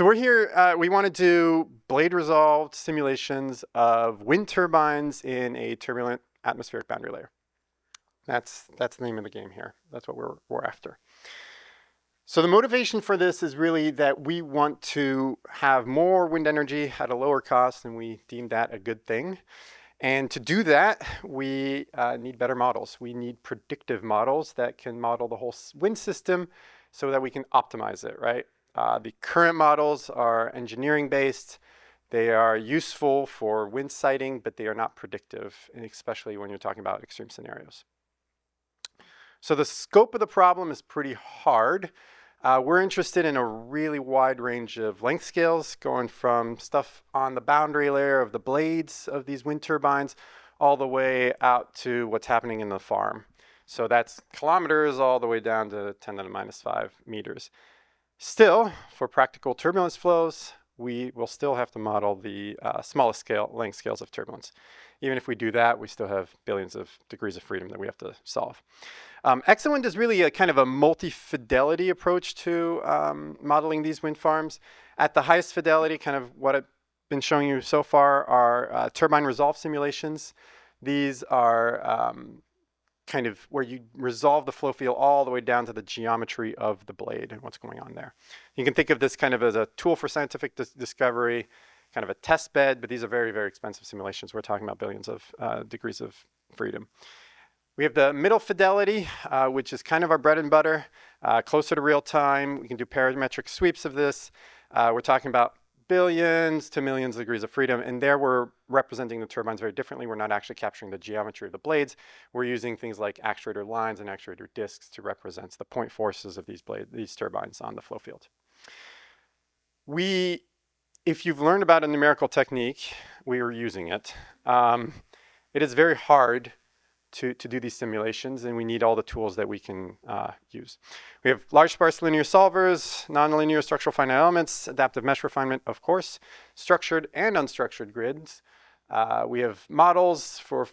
So we're here, we want to do blade resolved simulations of wind turbines in a turbulent atmospheric boundary layer. That's the name of the game here. That's what we're after. So the motivation for this is really that we want to have more wind energy at a lower cost, and we deem that a good thing. And to do that, we need better models. We need predictive models that can model the whole wind system so that we can optimize it, right? The current models are engineering based. They are useful for wind sighting, but they are not predictive, and especially when you're talking about extreme scenarios. So the scope of the problem is pretty hard. We're interested in a really wide range of length scales, going from stuff on the boundary layer of the blades of these wind turbines all the way out to what's happening in the farm. So that's kilometers all the way down to 10 to the minus 5 meters. Still, for practical turbulence flows, we will still have to model the smallest length scales of turbulence. Even if we do that, we still have billions of degrees of freedom that we have to solve. ExaWind is really a kind of a multi-fidelity approach to modeling these wind farms. At the highest fidelity, kind of what I've been showing you so far are turbine resolve simulations. These are kind of where you resolve the flow field all the way down to the geometry of the blade and what's going on there. You can think of this kind of as a tool for scientific discovery, kind of a test bed, but these are very, very expensive simulations. We're talking about billions of degrees of freedom. We have the middle fidelity, which is kind of our bread and butter, closer to real time. We can do parametric sweeps of this. We're talking about billions to millions of degrees of freedom, and there we're representing the turbines very differently. We're not actually capturing the geometry of the blades. We're using things like actuator lines and actuator disks to represent the point forces of these turbines on the flow field. If you've learned about a numerical technique, we are using it. It is very hard to do these simulations, and we need all the tools that we can use. We have large sparse linear solvers, nonlinear structural finite elements, adaptive mesh refinement, of course, structured and unstructured grids. We have models for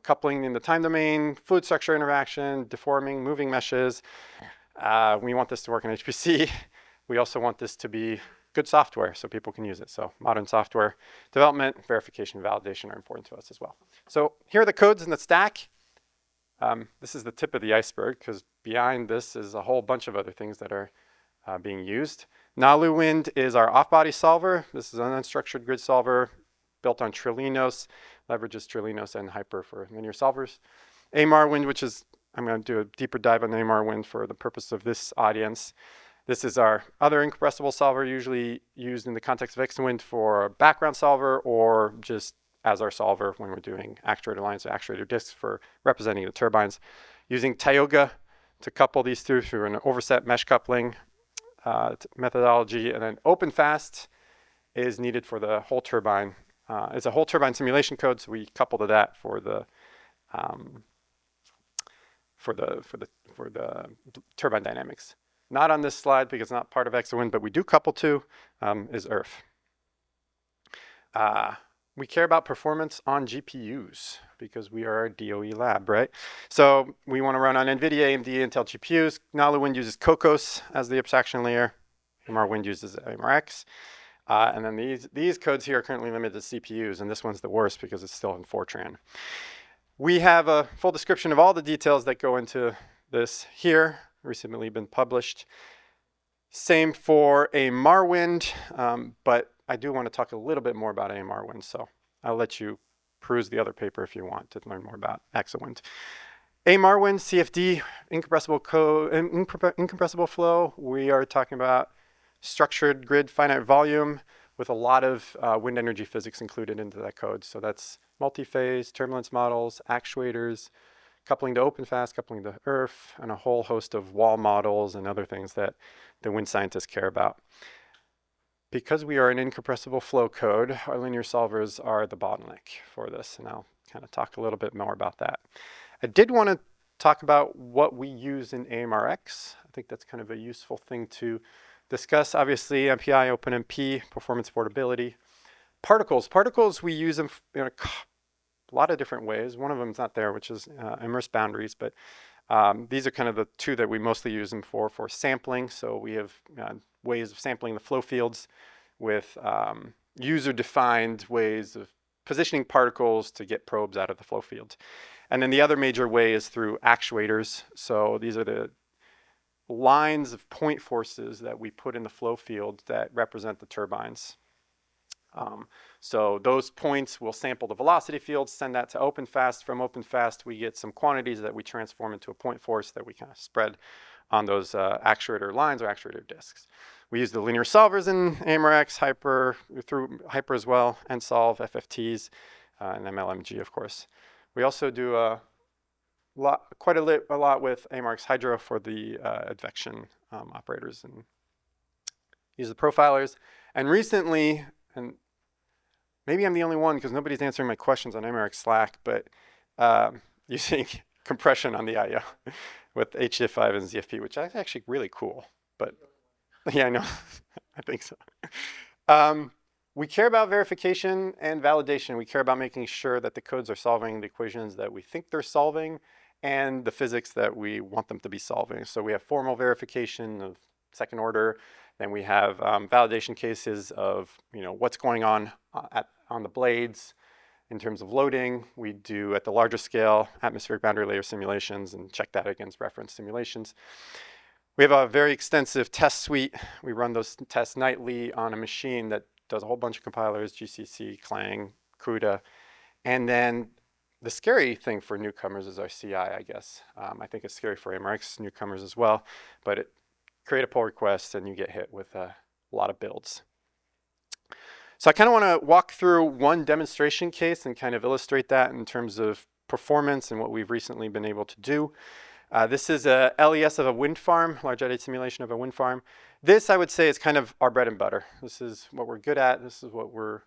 coupling in the time domain, fluid structure interaction, deforming, moving meshes. We want this to work in HPC. We also want this to be good software so people can use it. So modern software development, verification, validation are important to us as well. So here are the codes in the stack. This is the tip of the iceberg, because behind this is a whole bunch of other things that are being used. Nalu-Wind is our off-body solver. This is an unstructured grid solver built on Trilinos, leverages Trilinos and Hyper for linear solvers. AMR-Wind, which is, I'm going to do a deeper dive on AMR-Wind for the purpose of this audience. This is our other incompressible solver, usually used in the context of ExaWind for background solver or just as our solver when we're doing actuator lines or actuator disks for representing the turbines. Using Tioga to couple these through an overset mesh coupling methodology, and then OpenFast is needed for the whole turbine. It's a whole turbine simulation code, so we couple to that for the turbine dynamics. Not on this slide because it's not part of ExaWind, but we do couple to is ERF. We care about performance on GPUs because we are a DOE lab, right? So we want to run on NVIDIA, AMD, Intel GPUs. Nalu-Wind uses Cocos as the abstraction layer. AMR-Wind uses AMReX. And then these codes here are currently limited to CPUs, and this one's the worst because it's still in Fortran. We have a full description of all the details that go into this here, recently been published. Same for AMR-Wind, but I do want to talk a little bit more about AMR-Wind, so I'll let you peruse the other paper if you want to learn more about ExaWind. AMR-Wind, CFD, incompressible flow. We are talking about structured grid finite volume with a lot of wind energy physics included into that code. So that's multi-phase, turbulence models, actuators, coupling to OpenFast, coupling to ERF, and a whole host of wall models and other things that the wind scientists care about. Because we are an incompressible flow code, our linear solvers are the bottleneck for this, and I'll kind of talk a little bit more about that. I did want to talk about what we use in AMReX. I think that's kind of a useful thing to discuss. Obviously, MPI, OpenMP, performance portability. Particles, we use them in a lot of different ways. One of them is not there, which is immersed boundaries, but These are kind of the two that we mostly use them for sampling. So we have ways of sampling the flow fields with user-defined ways of positioning particles to get probes out of the flow field. And then the other major way is through actuators. So these are the lines of point forces that we put in the flow field that represent the turbines. So those points will sample the velocity field, send that to OpenFast. From OpenFast, we get some quantities that we transform into a point force that we kind of spread on those actuator lines or actuator disks. We use the linear solvers in AMReX, through Hyper as well, and solve FFTs, and MLMG, of course. We also do quite a lot with AMReX Hydro for the advection operators, and use the profilers. And recently, and maybe I'm the only one because nobody's answering my questions on AMReX Slack, but using compression on the I/O with HDF5 and ZFP, which is actually really cool. But yeah, I know, I think so. We care about verification and validation. We care about making sure that the codes are solving the equations that we think they're solving and the physics that we want them to be solving. So we have formal verification of second order. Then we have validation cases of what's going on on the blades in terms of loading. We do, at the larger scale, atmospheric boundary layer simulations and check that against reference simulations. We have a very extensive test suite. We run those tests nightly on a machine that does a whole bunch of compilers, GCC, Clang, CUDA. And then the scary thing for newcomers is our CI, I guess. I think it's scary for AMReX newcomers as well, but create a pull request and you get hit with a lot of builds. So I kind of want to walk through one demonstration case and kind of illustrate that in terms of performance and what we've recently been able to do. This is a LES of a wind farm, large eddy simulation of a wind farm. This, I would say, is kind of our bread and butter. This is what we're good at. This is what we're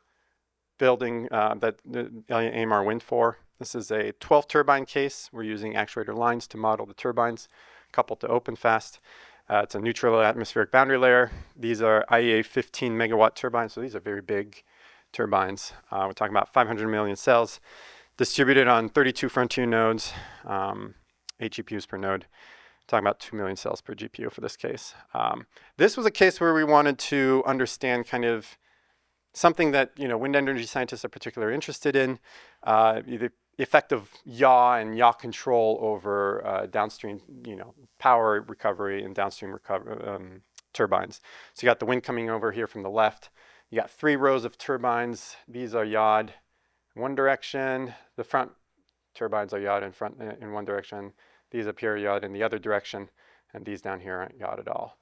building the AMR-Wind for. This is a 12 turbine case. We're using actuator lines to model the turbines, coupled to OpenFast. It's a neutral atmospheric boundary layer. These are IEA 15 megawatt turbines, so these are very big turbines. We're talking about 500 million cells distributed on 32 Frontier nodes, 8 GPUs per node. Talking about 2 million cells per GPU for this case. This was a case where we wanted to understand kind of something that wind energy scientists are particularly interested in, the effect of yaw and yaw control over downstream power recovery and downstream turbines. So you got the wind coming over here from the left. You got 3 rows of turbines. These are yawed in one direction. The front turbines are yawed in one direction. These up here are yawed in the other direction, and these down here aren't yawed at all.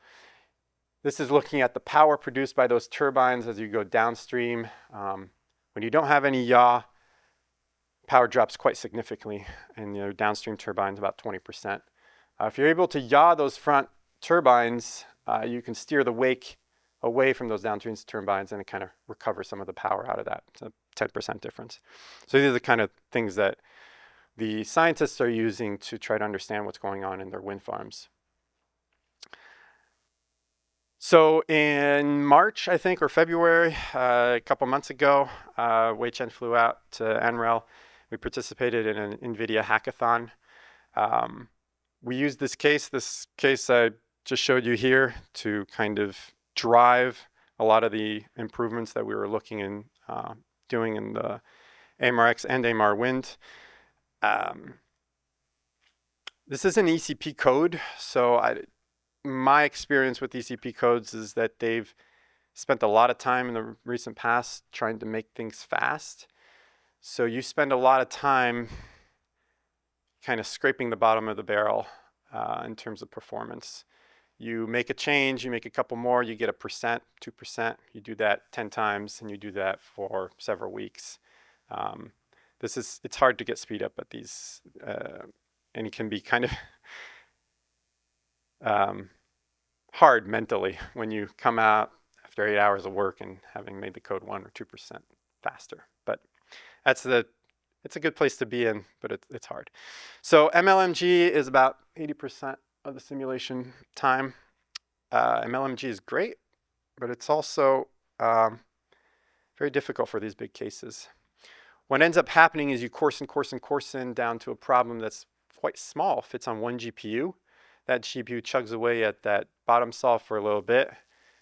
This is looking at the power produced by those turbines as you go downstream. When you don't have any yaw, power drops quite significantly in downstream turbines, about 20%. If you're able to yaw those front turbines, you can steer the wake away from those downstream turbines and kind of recover some of the power out of that. It's a 10% difference. So these are the kind of things that the scientists are using to try to understand what's going on in their wind farms. So in March, I think, or February, a couple months ago, Wei Chen flew out to NREL. We participated in an NVIDIA hackathon. We used this case I just showed you here to kind of drive a lot of the improvements that we were looking in doing in the AMReX and AMR-Wind. This is an ECP code, so my experience with ECP codes is that they've spent a lot of time in the recent past trying to make things fast. So you spend a lot of time kind of scraping the bottom of the barrel in terms of performance. You make a change, you make a couple more, you get 1%, 2%. You do that 10 times, and you do that for several weeks. It's hard to get speed up at these, and it can be kind of hard mentally when you come out after 8 hours of work and having made the code 1 or 2% faster. But it's a good place to be in, but it's hard. So MLMG is about 80% of the simulation time. MLMG is great, but it's also very difficult for these big cases. What ends up happening is you coarsen down to a problem that's quite small, fits on one GPU. That GPU chugs away at that bottom solve for a little bit,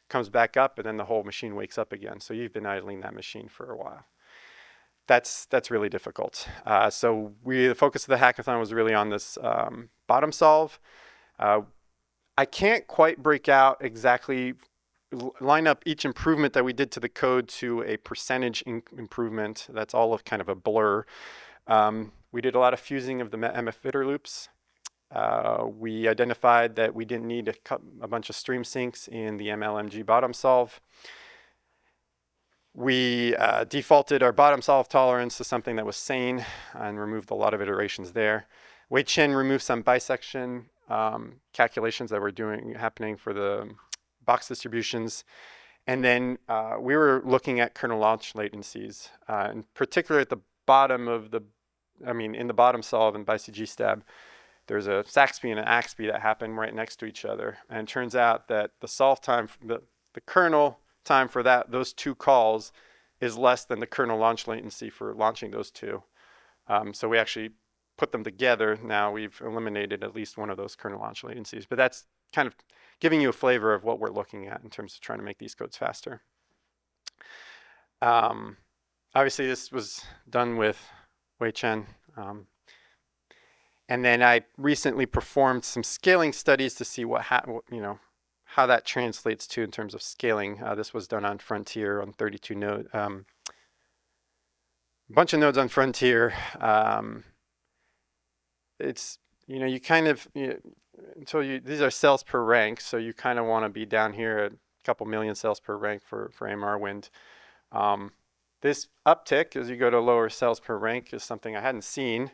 comes back up, and then the whole machine wakes up again. So you've been idling that machine for a while. That's really difficult. So the focus of the hackathon was really on this bottom solve. I can't quite break out exactly, line up each improvement that we did to the code to a percentage improvement. That's all of kind of a blur. We did a lot of fusing of the MF-fitter loops. We identified that we didn't need a bunch of stream sinks in the MLMG bottom solve. We defaulted our bottom solve tolerance to something that was sane and removed a lot of iterations there. Wei Chen removed some bisection calculations that were happening for the box distributions. And then we were looking at kernel launch latencies, in particular at the bottom of in the bottom solve in BiCGStab. There's a SAXPY and an AXPY that happen right next to each other. And it turns out that the solve time, the kernel time for those two calls is less than the kernel launch latency for launching those two. So we actually put them together. Now we've eliminated at least one of those kernel launch latencies. But that's kind of giving you a flavor of what we're looking at in terms of trying to make these codes faster. Obviously, this was done with Wei Chen. And then I recently performed some scaling studies to see how that translates to in terms of scaling. This was done on Frontier on 32 nodes. A bunch of nodes on Frontier. It's, you kind of, these are cells per rank, so you kind of want to be down here at a couple million cells per rank for AMR-Wind. This uptick as you go to lower cells per rank is something I hadn't seen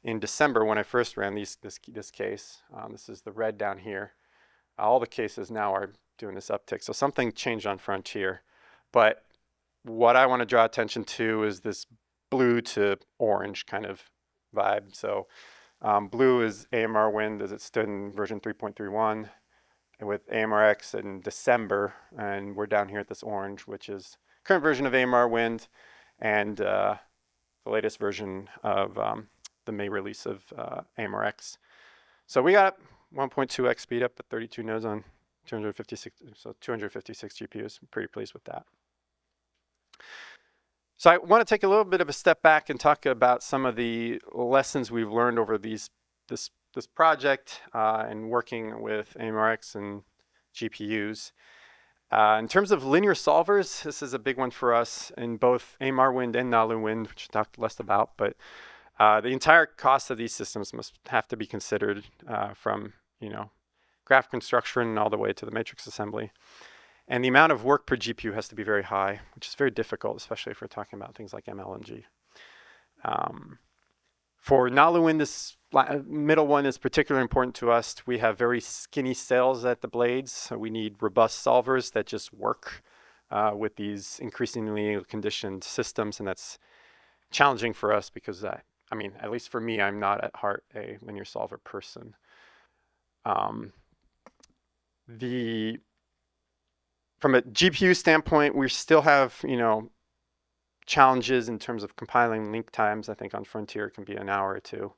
in December when I first ran this case. This is the red down here. All the cases now are doing this uptick. So something changed on Frontier. But what I want to draw attention to is this blue to orange kind of vibe. So blue is AMR-Wind as it stood in version 3.31 with AMReX in December. And we're down here at this orange, which is current version of AMR-Wind and the latest version of the May release of AMReX. So we got 1.2x speed up at 32 nodes on 256 GPUs. I'm pretty pleased with that. So I want to take a little bit of a step back and talk about some of the lessons we've learned over this project and working with AMReX and GPUs. In terms of linear solvers, this is a big one for us in both AMR-Wind and Nalu-Wind, which I talked less about, but the entire cost of these systems must have to be considered from, graph construction all the way to the matrix assembly. And the amount of work per GPU has to be very high, which is very difficult, especially if we're talking about things like MLMG. For Nalu-Wind, this middle one is particularly important to us. We have very skinny cells at the blades, so we need robust solvers that just work with these increasingly conditioned systems, and that's challenging for us because at least for me, I'm not at heart a linear solver person. From a GPU standpoint, we still have, challenges in terms of compiling link times. I think on Frontier it can be an hour or two,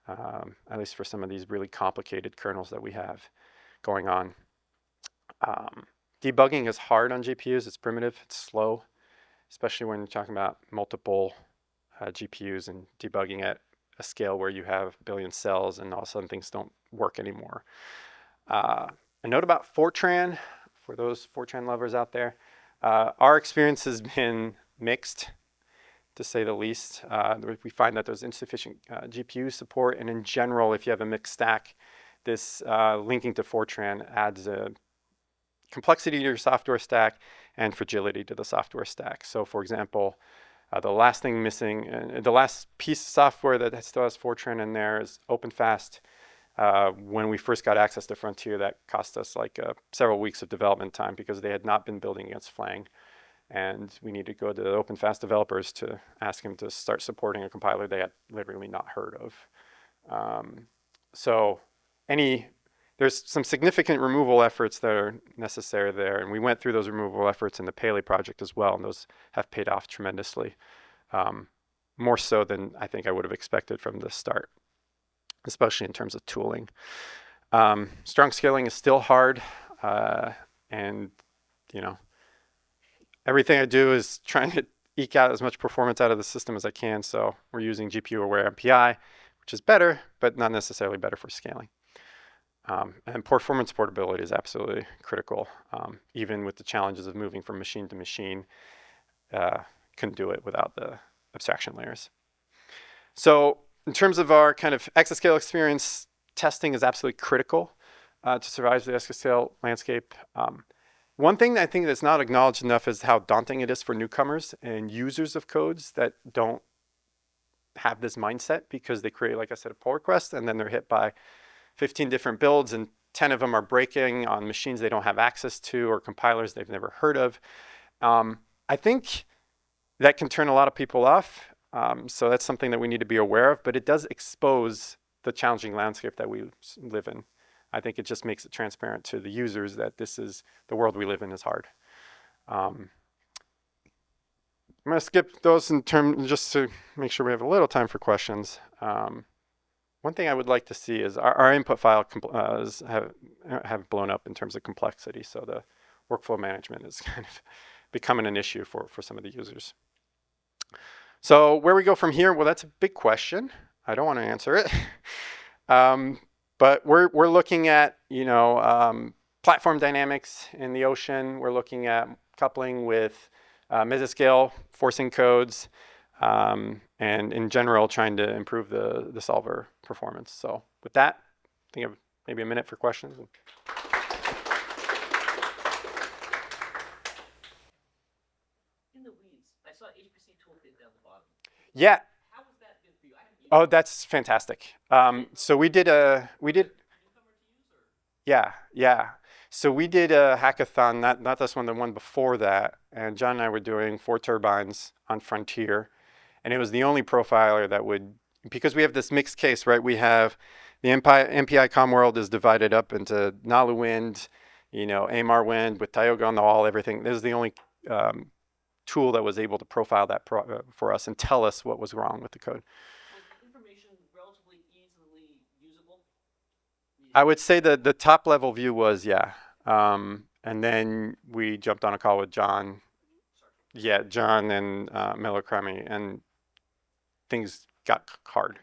at least for some of these really complicated kernels that we have going on. Debugging is hard on GPUs. It's primitive. It's slow, especially when you're talking about multiple GPUs and debugging at a scale where you have a billion cells and all of a sudden things don't work anymore. A note about Fortran, for those Fortran lovers out there. Our experience has been mixed, to say the least. We find that there's insufficient GPU support, and in general, if you have a mixed stack, this linking to Fortran adds a complexity to your software stack and fragility to the software stack. So for example, the last thing missing, the last piece of software that still has Fortran in there is OpenFast. When we first got access to Frontier, that cost us like several weeks of development time because they had not been building against Flang. And we need to go to the OpenFast developers to ask them to start supporting a compiler they had literally not heard of. There's some significant removal efforts that are necessary there. And we went through those removal efforts in the Pele project as well, and those have paid off tremendously. More so than I think I would have expected from the start. especially in terms of tooling. Strong scaling is still hard, and you know, everything I do is trying to eke out as much performance out of the system as I can. So we're using GPU-aware MPI, which is better, but not necessarily better for scaling. And performance portability is absolutely critical. Even with the challenges of moving from machine to machine, couldn't do it without the abstraction layers. So in terms of our kind of exascale experience, testing is absolutely critical to survive the exascale landscape. One thing that I think that's not acknowledged enough is how daunting it is for newcomers and users of codes that don't have this mindset, because they create, like I said, a pull request, and then they're hit by 15 different builds, and 10 of them are breaking on machines they don't have access to or compilers they've never heard of. I think that can turn a lot of people off. So that's something that we need to be aware of, but it does expose the challenging landscape that we live in. I think it just makes it transparent to the users that this is the world we live in is hard. I'm going to skip those in terms just to make sure we have a little time for questions. One thing I would like to see is our input file have blown up in terms of complexity. So the workflow management is kind of becoming an issue for some of the users. So where we go from here, well, that's a big question. I don't want to answer it. But we're looking at, platform dynamics in the ocean. We're looking at coupling with mesoscale forcing codes, and in general trying to improve the solver performance. So with that, I think I have maybe a minute for questions. In the weeds, I saw HPC toolkit down the bottom. Yeah. How was that good for you? I haven't used Oh, that's fantastic. So we did. Yeah. So we did a hackathon, not this one, the one before that, and John and I were doing 4 turbines on Frontier, and it was the only profiler that would, because we have this mixed case, right? We have the MPI com world is divided up into Nalu-Wind, AMR-Wind with Tioga on the wall, everything. This is the only tool that was able to profile that for us and tell us what was wrong with the code. Was the information relatively easily usable? I would say that the top level view was, yeah. And then we jumped on a call with John. Yeah, John and Miller Crummy, and things got hard.